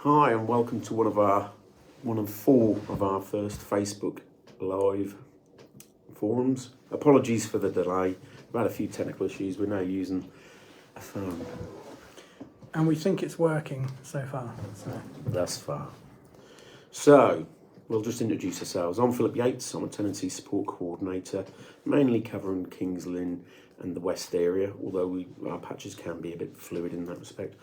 Hi, and welcome to one of four of our first Facebook live forums. Apologies for the delay. We've had a few technical issues. We're now using a phone And we think it's working so far. thus far. So we'll just introduce ourselves. I'm Philip Yates. I'm a tenancy support coordinator, mainly covering Kings Lynn and the West area, although our patches can be a bit fluid in that respect.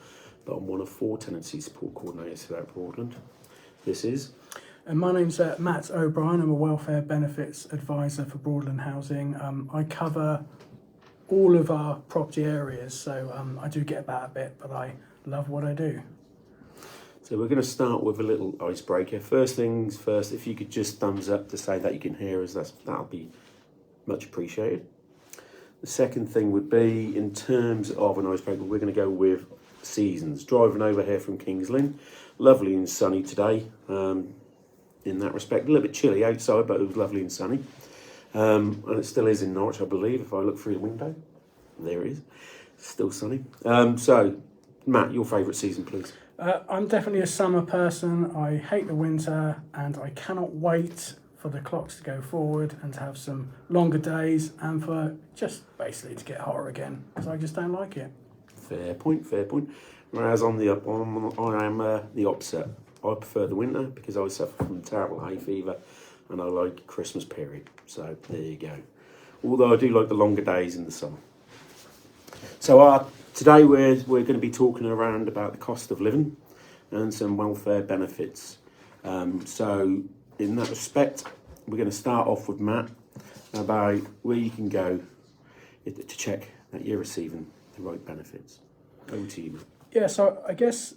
But I'm one of four tenancy support coordinators throughout Broadland. This is... And my name's Matt O'Brien. I'm a welfare benefits advisor for Broadland Housing. I cover all of our property areas, so I do get about a bit, but I love what I do. So we're going to start with a little icebreaker. First things first, if you could just thumbs up to say that you can hear us, that'll be much appreciated. The second thing would be, in terms of an icebreaker, we're going to go with seasons. Driving over here from Kings Lynn, lovely and sunny today. In that respect, a little bit chilly outside, but it was lovely and sunny. And it still is in Norwich, I believe, if I look through the window. There it is, still sunny. So, Matt, your favourite season, please. I'm definitely a summer person. I hate the winter, and I cannot wait for the clocks to go forward and to have some longer days, and for just basically to get hotter again, because I just don't like it. Fair point, fair point. Whereas I am the opposite. I prefer the winter because I suffer from terrible hay fever, and I like Christmas period. So there you go. Although I do like the longer days in the summer. So today we're going to be talking around about the cost of living and some welfare benefits. So in that respect, we're going to start off with Matt about where you can go to check that you're receiving the right benefits. Over to you, Matt. Yeah, so I guess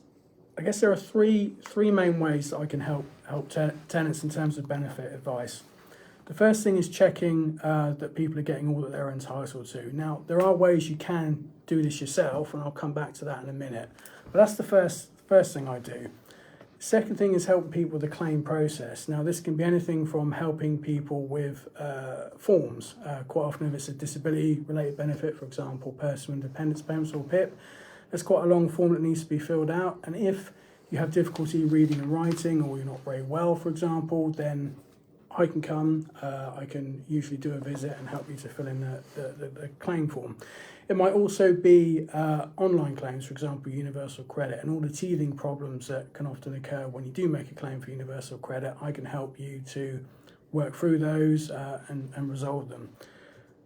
there are three main ways that I can help tenants in terms of benefit advice. The first thing is checking that people are getting all that they're entitled to. Now, there are ways you can do this yourself, and I'll come back to that in a minute. But that's the first thing I do. Second thing is helping people with the claim process. Now, this can be anything from helping people with forms. Quite often, if it's a disability-related benefit, for example, personal independence payments or PIP, there's quite a long form that needs to be filled out. And if you have difficulty reading and writing, or you're not very well, for example, then I can come. I can usually do a visit and help you to fill in the claim form. It might also be online claims, for example, universal credit, and all the teething problems that can often occur when you do make a claim for universal credit. I can help you to work through those and resolve them.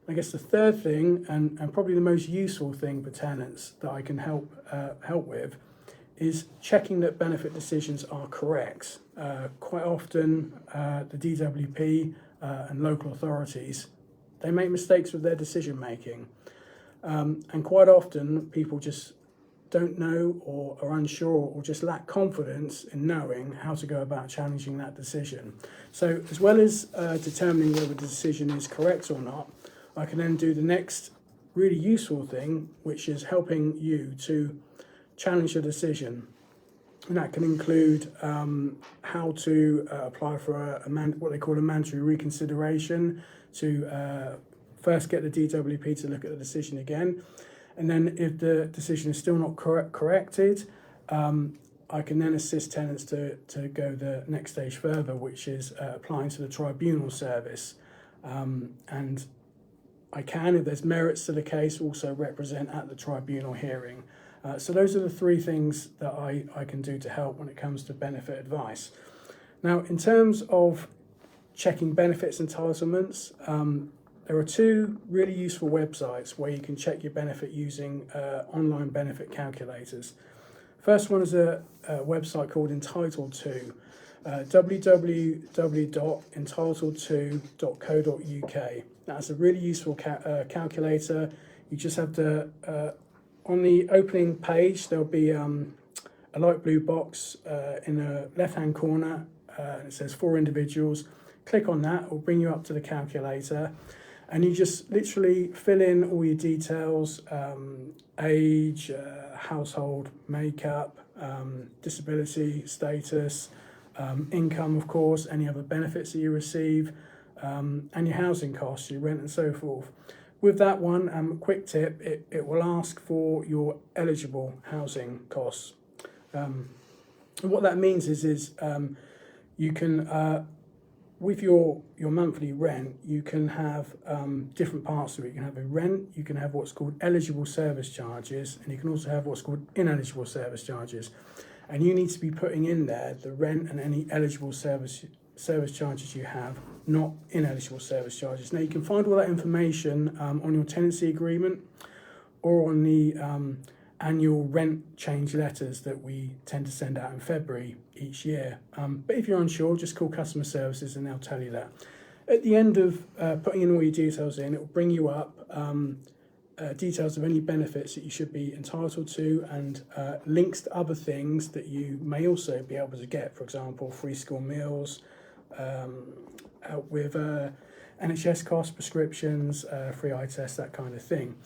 I guess the third thing, and probably the most useful thing for tenants that I can help with, is checking that benefit decisions are correct. Quite often, the DWP and local authorities, they make mistakes with their decision making. And quite often, people just don't know or are unsure or just lack confidence in knowing how to go about challenging that decision. So as well as determining whether the decision is correct or not, I can then do the next really useful thing, which is helping you to challenge a decision. And that can include how to apply for what they call a mandatory reconsideration, to first get the DWP to look at the decision again. And then if the decision is still not corrected, I can then assist tenants to go the next stage further, which is applying to the tribunal service. And I can, if there's merits to the case, also represent at the tribunal hearing. So those are the three things that I can do to help when it comes to benefit advice. Now, in terms of checking benefits entitlements, there are two really useful websites where you can check your benefit using online benefit calculators. First one is a website called Entitled To, www.entitled2.co.uk. That's a really useful calculator. You just have to, on the opening page, there'll be a light blue box in the left-hand corner, and it says for individuals. Click on that, it will bring you up to the calculator, and you just literally fill in all your details, age, household makeup, disability status, income, of course, any other benefits that you receive, and your housing costs, your rent and so forth. With that one, quick tip, it will ask for your eligible housing costs. And what that means is you can, with your monthly rent, you can have different parts of it. You can have a rent, you can have what's called eligible service charges, and you can also have what's called ineligible service charges. And you need to be putting in there the rent and any eligible service charges you have, not ineligible service charges. Now you can find all that information on your tenancy agreement or on the annual rent change letters that we tend to send out in February each year. But if you're unsure, just call customer services and they'll tell you that. At the end of putting in all your details in, it will bring you up details of any benefits that you should be entitled to and links to other things that you may also be able to get. For example, free school meals, help with NHS costs, prescriptions, free eye tests, that kind of thing.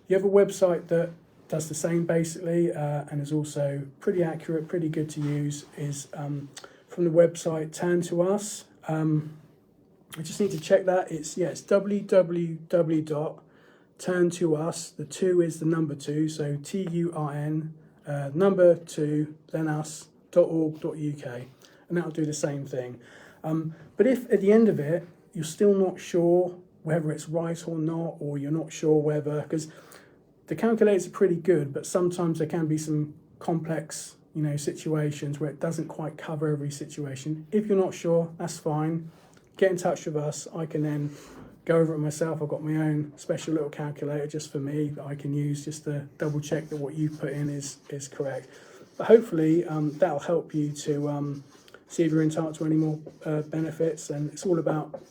You have a website that does the same basically and is also pretty accurate, pretty good to use, is from the website Turn to Us. I just need to check that. It's www.turntous, the 2 is the number 2, so TURN, number 2, then us.org.uk, and that'll do the same thing. But if at the end of it you're still not sure whether it's right or not, or you're not sure whether, because the calculators are pretty good, but sometimes there can be some complex, situations where it doesn't quite cover every situation. If you're not sure, that's fine. Get in touch with us. I can then go over it myself. I've got my own special little calculator just for me that I can use just to double check that what you've put in is correct. But hopefully that'll help you to see if you're entitled to any more benefits. And it's all about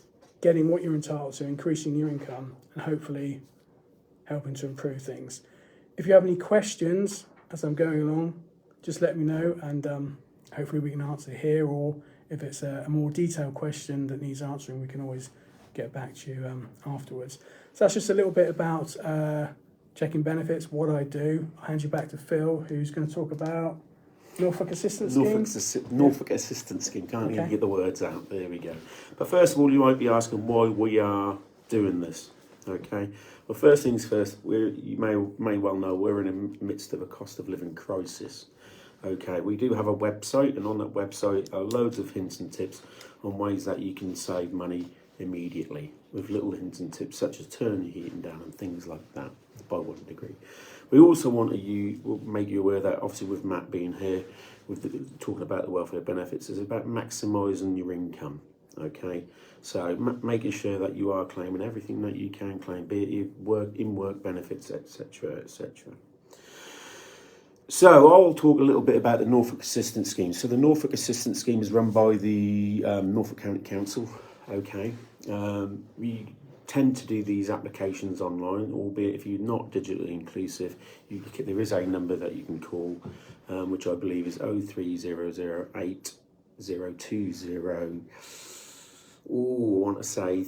getting what you're entitled to, increasing your income, and hopefully helping to improve things. If you have any questions as I'm going along, just let me know, and hopefully we can answer here, or if it's a more detailed question that needs answering, we can always get back to you afterwards. So that's just a little bit about checking benefits, what I do. I'll hand you back to Phil, who's going to talk about Norfolk Assistance Scheme. Norfolk Assistance Scheme. Can't even get the words out. There we go. But first of all, you might be asking why we are doing this. Okay. Well, first things first. You may well know we're in the midst of a cost of living crisis. Okay. We do have a website, and on that website are loads of hints and tips on ways that you can save money immediately, with little hints and tips such as turn your heating down and things like that by 1 degree. We also want to make you aware that obviously with Matt being here, talking about the welfare benefits, is about maximising your income. Okay, so making sure that you are claiming everything that you can claim, be it in-work benefits, etc., etc. So I'll talk a little bit about the Norfolk Assistance Scheme. So the Norfolk Assistance Scheme is run by the Norfolk County Council. Okay, we tend to do these applications online, albeit if you're not digitally inclusive, there is a number that you can call, which I believe is 03008 020. I want to say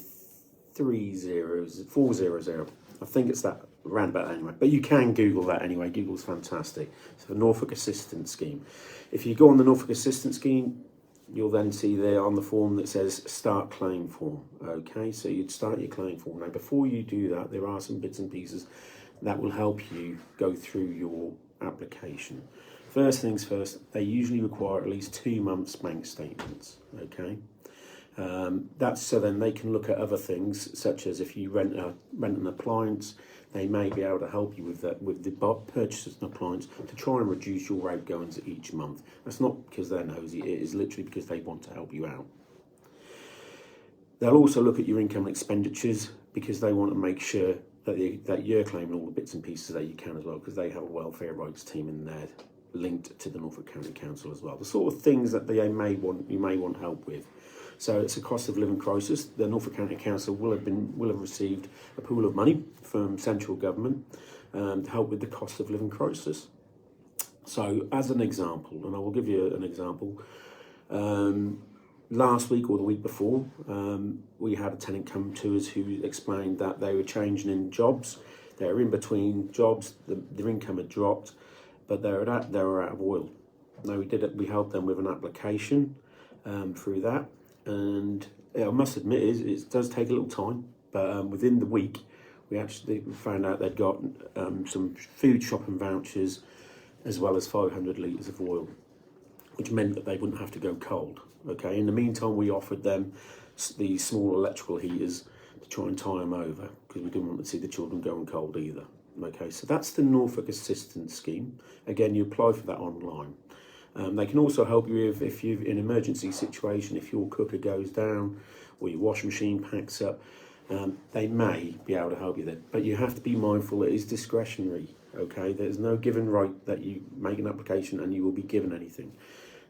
400. I think it's that around about that anyway. But you can Google that anyway. Google's fantastic. So the Norfolk Assistance Scheme. If you go on the Norfolk Assistance Scheme, you'll then see there on the form that says start claim form. Okay, so you'd start your claim form. Now, before you do that, there are some bits and pieces that will help you go through your application. First things first, they usually require at least 2 months bank statements. Okay, that's so then they can look at other things, such as if you rent an appliance, they may be able to help you with that, with the purchase of an appliance, to try and reduce your outgoings each month. That's not because they're nosy, it is literally because they want to help you out. They'll also look at your income and expenditures, because they want to make sure that you're claiming all the bits and pieces that you can as well, because they have a welfare rights team in there linked to the Norfolk County Council as well. The sort of things that you may want help with. So it's a cost of living crisis. The Norfolk County Council will have received a pool of money from central government to help with the cost of living crisis. So as an example, and I will give you an example, last week or the week before, we had a tenant come to us who explained that they were changing in jobs. They were in between jobs, their income had dropped, but they were out of oil. Now we helped them with an application through that. And I must admit, it does take a little time, but within the week, we actually found out they'd got some food shopping vouchers, as well as 500 litres of oil. which meant that they wouldn't have to go cold. Okay. In the meantime, we offered them these small electrical heaters to try and tie them over, because we didn't want to see the children going cold either. Okay, so that's the Norfolk Assistance Scheme. Again, you apply for that online. They can also help you if you're in an emergency situation, if your cooker goes down or your washing machine packs up. They may be able to help you there, but you have to be mindful it is discretionary. Okay, there's no given right that you make an application and you will be given anything.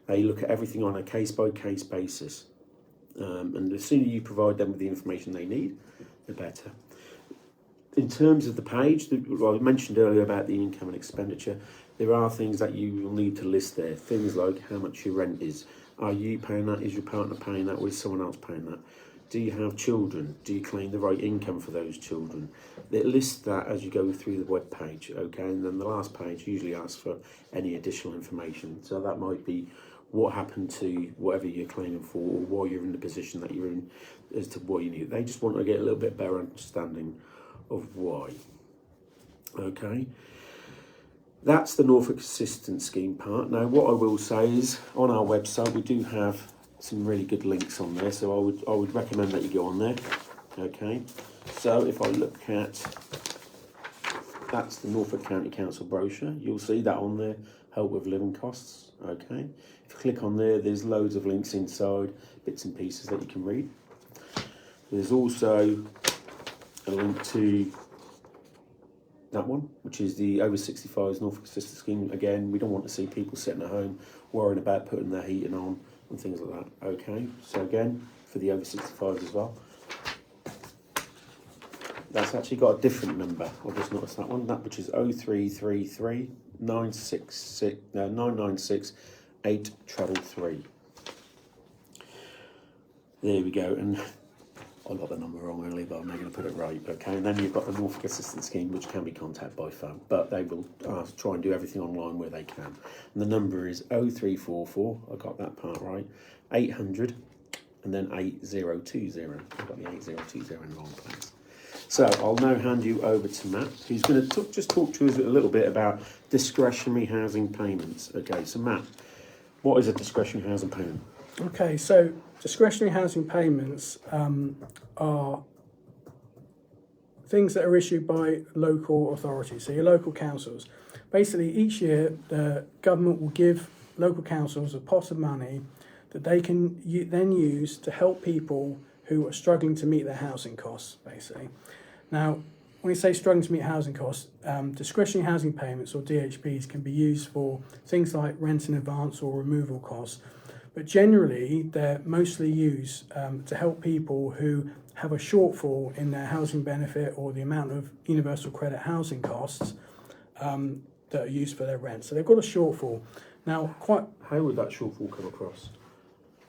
They look at everything on a case-by-case basis, and the sooner you provide them with the information they need, the better. In terms of the page, I mentioned earlier about the income and expenditure, there are things that you will need to list there. Things like how much your rent is. Are you paying that? Is your partner paying that? Or is someone else paying that? Do you have children? Do you claim the right income for those children? It lists that as you go through the web page, okay? And then the last page usually asks for any additional information. So that might be what happened to whatever you're claiming for, or why you're in the position that you're in, as to what you need. They just want to get a little bit better understanding of why. Okay, that's the Norfolk Assistance Scheme part. Now, what I will say is, on our website we do have some really good links on there, so I would recommend that you go on there. Okay, so if I look at, that's the Norfolk County Council brochure, you'll see that on there, help with living costs. Okay, if you click on there, there's loads of links inside, bits and pieces that you can read. There's also a link to that one, which is the over 65s Norfolk Assistance Scheme. Again, we don't want to see people sitting at home worrying about putting their heating on and things like that. Okay, so again, for the over 65s as well. That's actually got a different number. I've just noticed that one, that which is 0333 996 833. There we go, and I got the number wrong earlier, but I'm not going to put it right. Okay, and then you've got the Norfolk Assistance Scheme, which can be contacted by phone, but they will try and do everything online where they can. And the number is 0344, I got that part right, 800, and then 8020. I got the 8020 in the wrong place. So I'll now hand you over to Matt, who's going to just talk to us a little bit about discretionary housing payments. Okay, so Matt, what is a discretionary housing payment? Okay, so discretionary housing payments are things that are issued by local authorities, so your local councils. Basically, each year the government will give local councils a pot of money that they can then use to help people who are struggling to meet their housing costs, basically. Now, when you say struggling to meet housing costs, discretionary housing payments, or DHPs, can be used for things like rent in advance or removal costs. But generally, they're mostly used to help people who have a shortfall in their housing benefit or the amount of universal credit housing costs that are used for their rent. So they've got a shortfall. Now, how would that shortfall come across?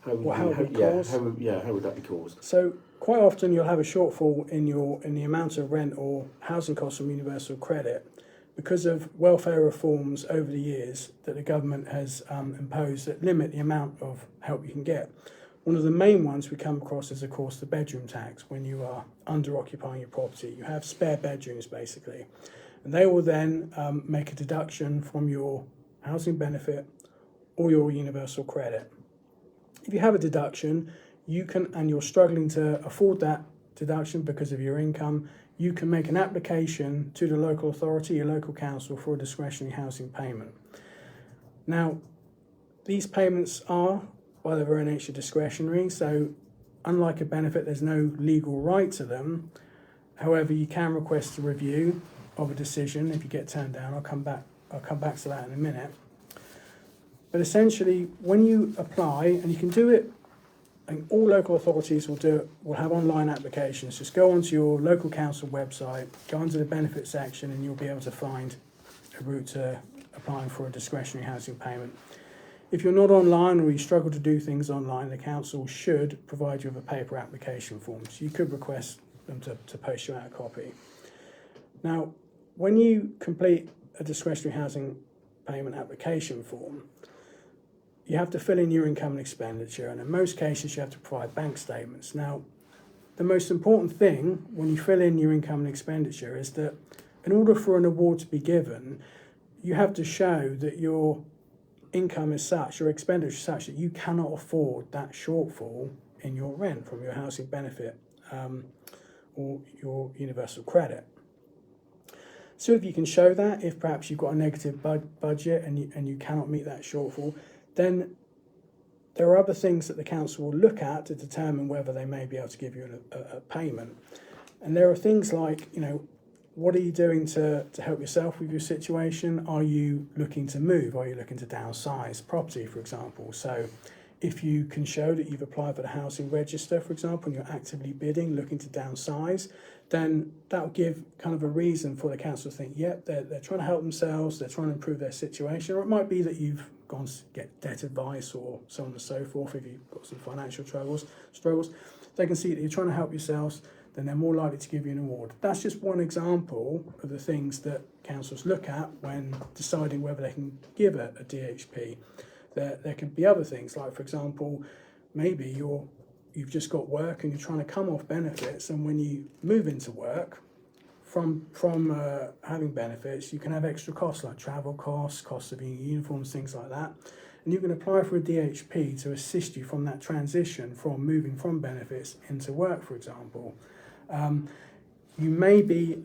How would that be caused? So quite often you'll have a shortfall in the amount of rent or housing costs from universal credit, because of welfare reforms over the years that the government has imposed that limit the amount of help you can get. One of the main ones we come across is, of course, the bedroom tax. When you are under-occupying your property, you have spare bedrooms, basically. And they will then make a deduction from your housing benefit or your universal credit. If you have a deduction, and you're struggling to afford that deduction because of your income, you can make an application to the local authority, your local council, for a discretionary housing payment. Now, these payments are, by their very nature, discretionary, so unlike a benefit, there's no legal right to them. However, you can request a review of a decision if you get turned down. I'll come back to that in a minute. But essentially, when you apply, and you can do it, and all local authorities will have online applications. Just go onto your local council website, go onto the benefit section, and you'll be able to find a route to applying for a discretionary housing payment. If you're not online, or you struggle to do things online, the council should provide you with a paper application form. So you could request them to post you out a copy. Now, when you complete a discretionary housing payment application form, you have to fill in your income and expenditure, and in most cases you have to provide bank statements. Now, the most important thing when you fill in your income and expenditure is that in order for an award to be given, you have to show that your income is such, your expenditure is such that you cannot afford that shortfall in your rent from your housing benefit or your universal credit. So if you can show that, if perhaps you've got a negative budget and you cannot meet that shortfall, then there are other things that the council will look at to determine whether they may be able to give you a payment. And there are things like, what are you doing to help yourself with your situation? Are you looking to move? Are you looking to downsize property, for example? So if you can show that you've applied for the housing register, for example, and you're actively bidding, looking to downsize, then that will give kind of a reason for the council to think, yep, they're trying to help themselves, they're trying to improve their situation. Or it might be that you've gone to get debt advice or so on and so forth. If you've got some financial struggles, they can see that you're trying to help yourselves, then they're more likely to give you an award. That's just one example of the things that councils look at when deciding whether they can give a DHP. There can be other things, like, for example, maybe you've just got work and you're trying to come off benefits, and when you move into work from having benefits, you can have extra costs like travel costs of your uniforms, things like that. And you can apply for a DHP to assist you from that transition from moving from benefits into work, for example. You may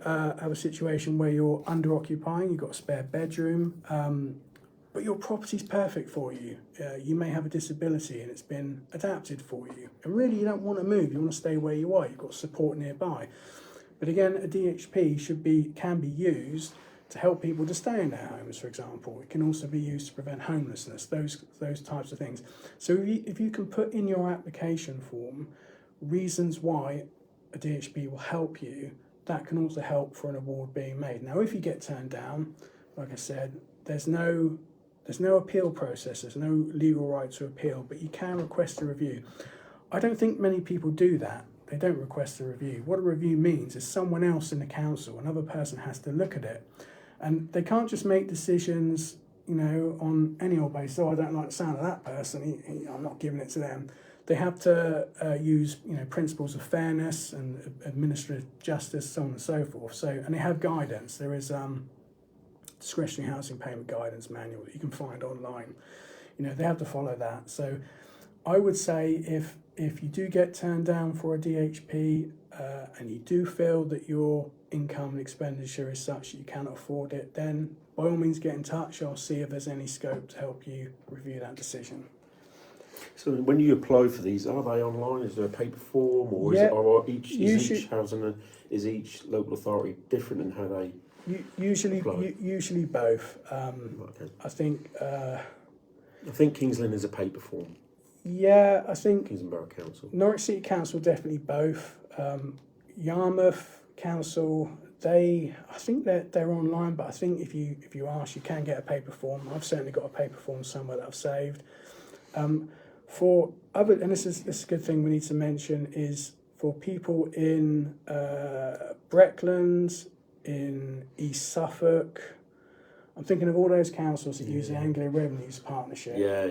have a situation where you're under-occupying, you've got a spare bedroom, but your property's perfect for you. You may have a disability and it's been adapted for you. And really you don't want to move, you want to stay where you are, you've got support nearby. But again, a DHP can be used to help people to stay in their homes, for example. It can also be used to prevent homelessness, those types of things. So if you can put in your application form reasons why a DHP will help you, that can also help for an award being made. Now, if you get turned down, like I said, there's no appeal process, there's no legal right to appeal, but you can request a review. I don't think many people do that. They don't request a review. What a review means is someone else in the council, another person has to look at it. And they can't just make decisions, on any old basis. Oh, I don't like the sound of that person, I'm not giving it to them. They have to use, principles of fairness and administrative justice, so on and so forth. And they have guidance. There is discretionary housing payment guidance manual that you can find online. They have to follow that. So I would say if you do get turned down for a DHP and you do feel that your income and expenditure is such that you cannot afford it, then by all means get in touch. I'll see if there's any scope to help you review that decision. So when you apply for these, are they online? Is there a paper form, or is each local authority different in how they usually apply? Usually both. Okay. I think Kings Lynn is a paper form. Yeah, I think Kingston Borough Council. Norwich City Council definitely both. Yarmouth Council, I think they're online, but I think if you ask, you can get a paper form. I've certainly got a paper form somewhere that I've saved. For other, and this is a good thing we need to mention, is for people in Breckland, in East Suffolk. I'm thinking of all those councils that use the Anglo Revenues Partnership. Yeah.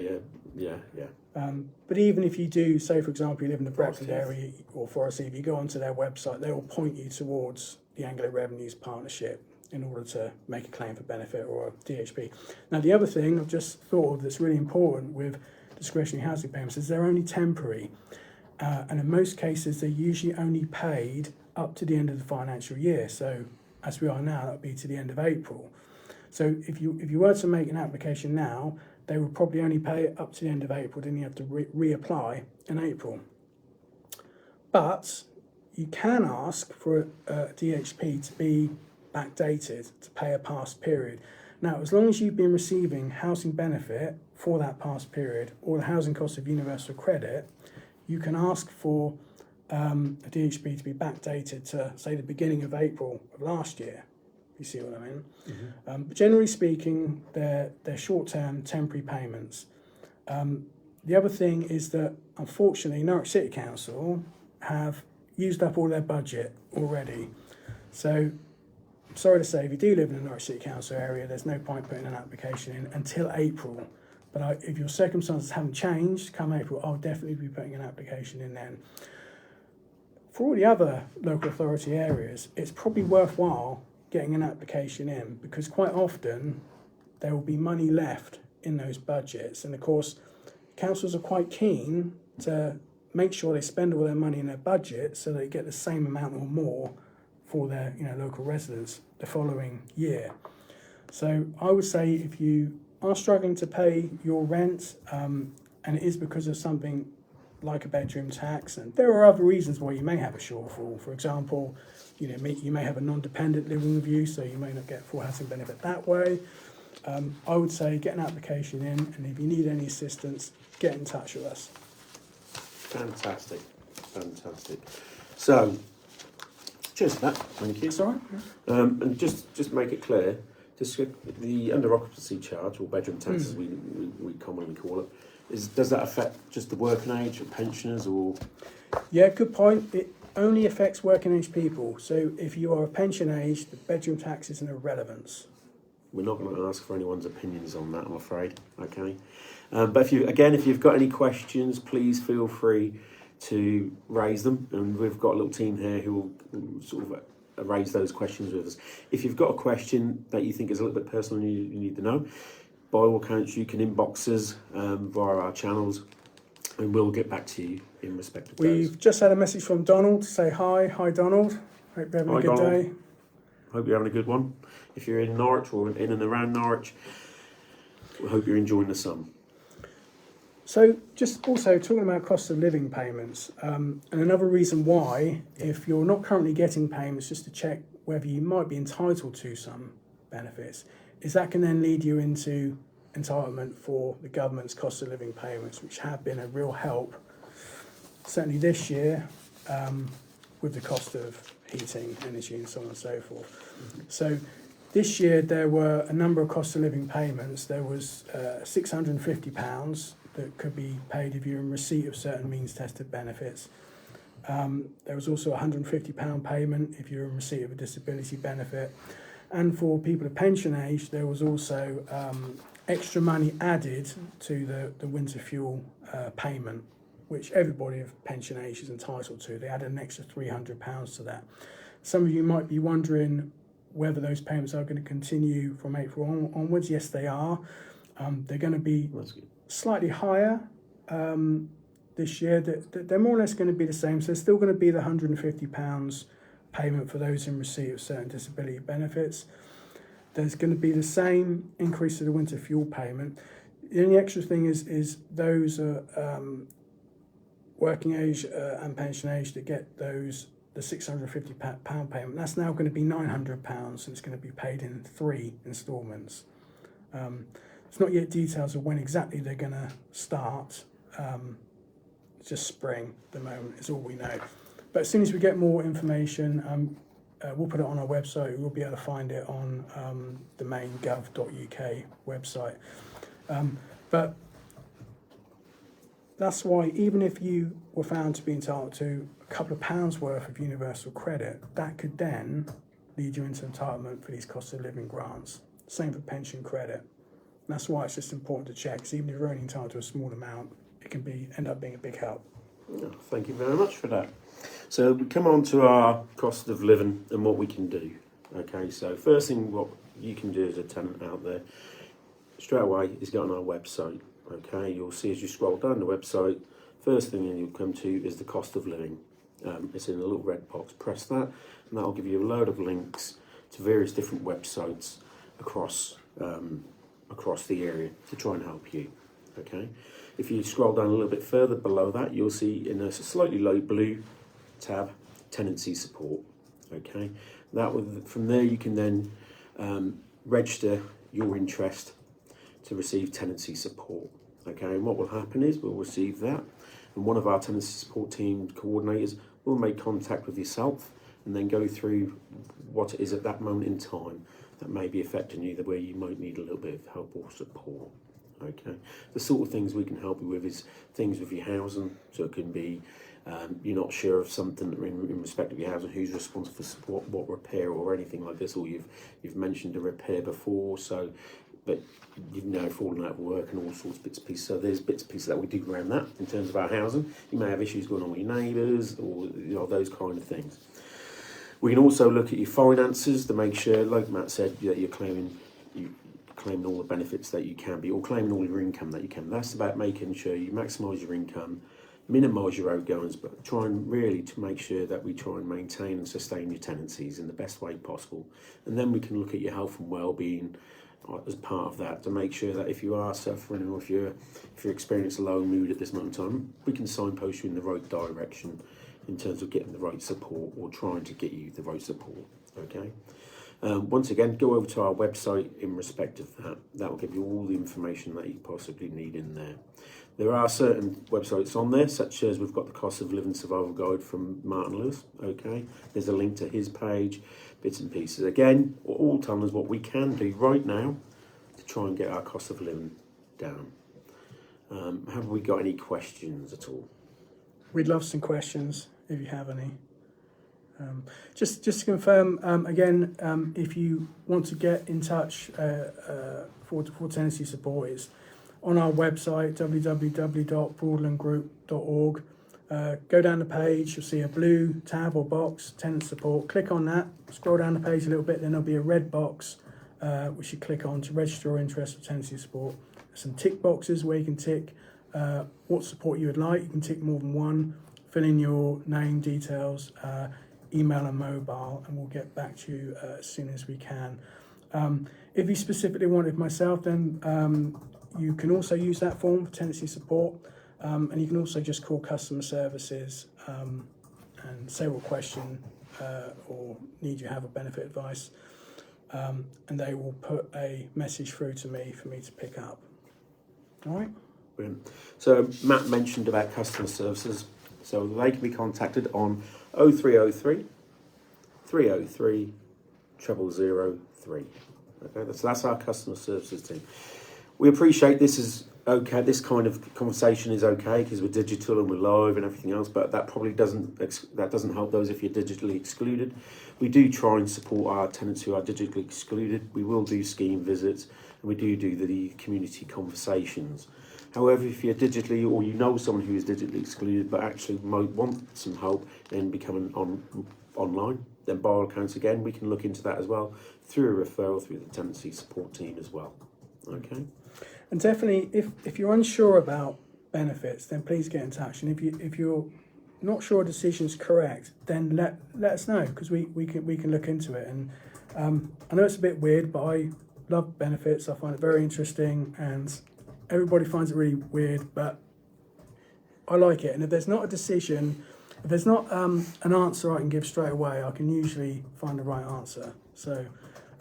But even if you do, say for example, you live in the Breckland area or Forest Heath, if you go onto their website, they will point you towards the Anglo Revenues Partnership in order to make a claim for benefit or a DHP. Now, the other thing I've just thought of that's really important with discretionary housing payments is they're only temporary. And in most cases, they're usually only paid up to the end of the financial year. So as we are now, that would be to the end of April. So if you were to make an application now, they would probably only pay it up to the end of April, then you have to reapply in April. But you can ask for a DHP to be backdated, to pay a past period. Now, as long as you've been receiving housing benefit for that past period or the housing cost of universal credit, you can ask for a DHP to be backdated to, say, the beginning of April of last year. You see what I mean? Mm-hmm. But generally speaking, they're short-term, temporary payments. The other thing is that, unfortunately, Norwich City Council have used up all their budget already. So, I'm sorry to say, if you do live in the Norwich City Council area, there's no point putting an application in until April. But if your circumstances haven't changed, come April, I'll definitely be putting an application in then. For all the other local authority areas, it's probably worthwhile getting an application in, because quite often there will be money left in those budgets. And of course, councils are quite keen to make sure they spend all their money in their budget so they get the same amount or more for their local residents the following year. So I would say if you are struggling to pay your rent, and it is because of something like a bedroom tax, and there are other reasons why you may have a shortfall. For example, you may have a non-dependent living with you, so you may not get full housing benefit that way. I would say get an application in, and if you need any assistance, get in touch with us. Fantastic. So, cheers for that. Thank you. That's all right. And just make it clear, the under occupancy charge, or bedroom tax as we commonly call it, does that affect just the working age or pensioners, or? Yeah, good point. It only affects working age people. So if you are a pension age, the bedroom tax is an irrelevance. We're not going to ask for anyone's opinions on that, I'm afraid. Okay, but if you've got any questions, please feel free to raise them, and we've got a little team here who will sort of raise those questions with us. If you've got a question that you think is a little bit personal and you need to know, by all accounts, you can inbox us via our channels, and we'll get back to you in respect of those. We've just had a message from Donald to say hi. Hi, Donald. Hope you're having a good day. Hope you're having a good one. If you're in Norwich or in and around Norwich, we hope you're enjoying the sun. So just also talking about cost of living payments, and another reason why, if you're not currently getting payments, just to check whether you might be entitled to some benefits, is that can then lead you into entitlement for the government's cost of living payments, which have been a real help, certainly this year, with the cost of heating, energy and so on and so forth. So this year there were a number of cost of living payments. There was £650 that could be paid if you're in receipt of certain means tested benefits. There was also a £150 payment if you're in receipt of a disability benefit. And for people of pension age, there was also extra money added to the winter fuel payment, which everybody of pension age is entitled to. They added an extra £300 to that. Some of you might be wondering whether those payments are going to continue from April onwards. Yes, they are. They're going to be slightly higher this year. They're more or less going to be the same. So there's still going to be the £150 payment for those in receipt of certain disability benefits. There's going to be the same increase to the winter fuel payment. The only extra thing is those working age and pension age that get the £650 payment. That's now going to be £900, and it's going to be paid in 3 instalments. It's not yet details of when exactly they're going to start. It's just spring at the moment, is all we know. But as soon as we get more information, we'll put it on our website. We'll be able to find it on the main gov.uk website. But that's why even if you were found to be entitled to a couple of pounds worth of universal credit, that could then lead you into entitlement for these cost of living grants. Same for pension credit. And that's why it's just important to check, because even if you're only entitled to a small amount, it can end up being a big help. Oh, thank you very much for that. So we come on to our cost of living and what we can do. Okay, so first thing what you can do as a tenant out there straight away is go on our website. Okay, you'll see as you scroll down the website, first thing you'll come to is the cost of living. It's in a little red box. Press that, and that'll give you a load of links to various different websites across the area to try and help you. Okay, if you scroll down a little bit further below that, you'll see in a slightly light blue tab, tenancy support. Okay, from there you can then register your interest to receive tenancy support. Okay, and what will happen is we'll receive that, and one of our tenancy support team coordinators will make contact with yourself and then go through what it is at that moment in time that may be affecting you, where you might need a little bit of help or support. Okay, the sort of things we can help you with is things with your housing. So it can be you're not sure of something in respect of your housing, who's responsible for support, what repair or anything like this, or you've mentioned a repair before, so but you've now fallen out of work and all sorts of bits and pieces. So there's bits and pieces that we do around that in terms of our housing. You may have issues going on with your neighbours or those kind of things. We can also look at your finances to make sure, like Matt said, that you're claiming claiming all the benefits that you can be, or claiming all your income that you can. That's about making sure you maximise your income, minimise your outgoings, but trying really to make sure that we try and maintain and sustain your tenancies in the best way possible. And then we can look at your health and well-being as part of that, to make sure that if you are suffering, or if you're experiencing a low mood at this moment in time, we can signpost you in the right direction in terms of getting the right support, or trying to get you the right support. Okay. Once again, go over to our website in respect of that. That will give you all the information that you possibly need in there. There are certain websites on there, such as we've got the Cost of Living Survival Guide from Martin Lewis. Okay, there's a link to his page, bits and pieces. Again, all telling us what we can do right now to try and get our cost of living down. Have we got any questions at all? We'd love some questions if you have any. Just to confirm, again, if you want to get in touch for tenancy support, it's on our website, www.broadlandgroup.org. Go down the page, you'll see a blue tab or box, tenant support. Click on that, scroll down the page a little bit, then there'll be a red box which you click on to register your interest for tenancy support. There's some tick boxes where you can tick what support you would like. You can tick more than one, fill in your name, details, email and mobile, and we'll get back to you as soon as we can. If you specifically wanted myself, then you can also use that form for tenancy support, and you can also just call customer services and say what question or need you have a benefit advice, and they will put a message through to me for me to pick up. All right. Brilliant. So Matt mentioned about customer services, so they can be contacted on 0303 303 0003. Okay, so that's our customer services team. We appreciate this is okay. This kind of conversation is okay because we're digital and we're live and everything else, but that probably doesn't help those if you're digitally excluded. We do try and support our tenants who are digitally excluded. We will do scheme visits, and we do the community conversations. However, if you're digitally, or you know someone who is digitally excluded but actually might want some help in becoming online, then by all accounts, again, we can look into that as well through a referral through the tenancy support team as well. Okay. And definitely, if you're unsure about benefits, then please get in touch. And if you're not sure a decision's correct, then let us know, because we can look into it. And I know it's a bit weird, but I love benefits. I find it very interesting, and everybody finds it really weird, but I like it. And if there's not a decision, if there's not an answer I can give straight away, I can usually find the right answer. So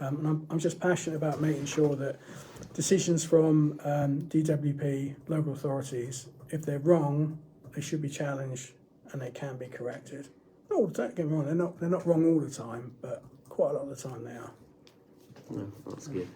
and I'm just passionate about making sure that decisions from DWP, local authorities, if they're wrong, they should be challenged and they can be corrected. Oh, don't get me wrong, they're not wrong all the time, but quite a lot of the time they are. No, that's good.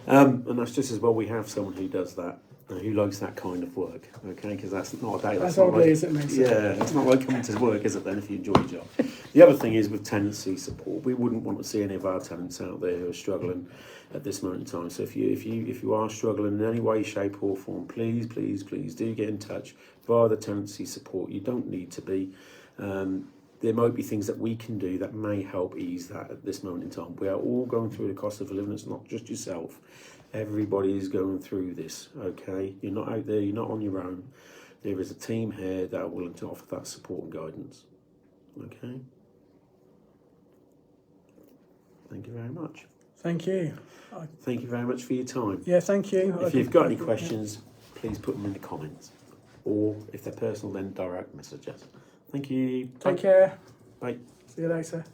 And that's just as well we have someone who does that, who likes that kind of work, okay? Because that's not a day. That's not like, as it makes sense. Yeah, it's not like coming to work, is it? Then if you enjoy your job. The other thing is with tenancy support, we wouldn't want to see any of our tenants out there who are struggling at this moment in time. So if you are struggling in any way, shape, or form, please do get in touch via the tenancy support. You don't need to be. There might be things that we can do that may help ease that at this moment in time. We are all going through the cost of living. It's not just yourself. Everybody is going through this, okay? You're not out there. You're not on your own. There is a team here that are willing to offer that support and guidance, okay? Thank you very much. Thank you. Thank you very much for your time. Yeah, thank you. If you've got any questions, please put them in the comments. Or if they're personal, then direct message us. Thank you. Take care. Bye. See you later.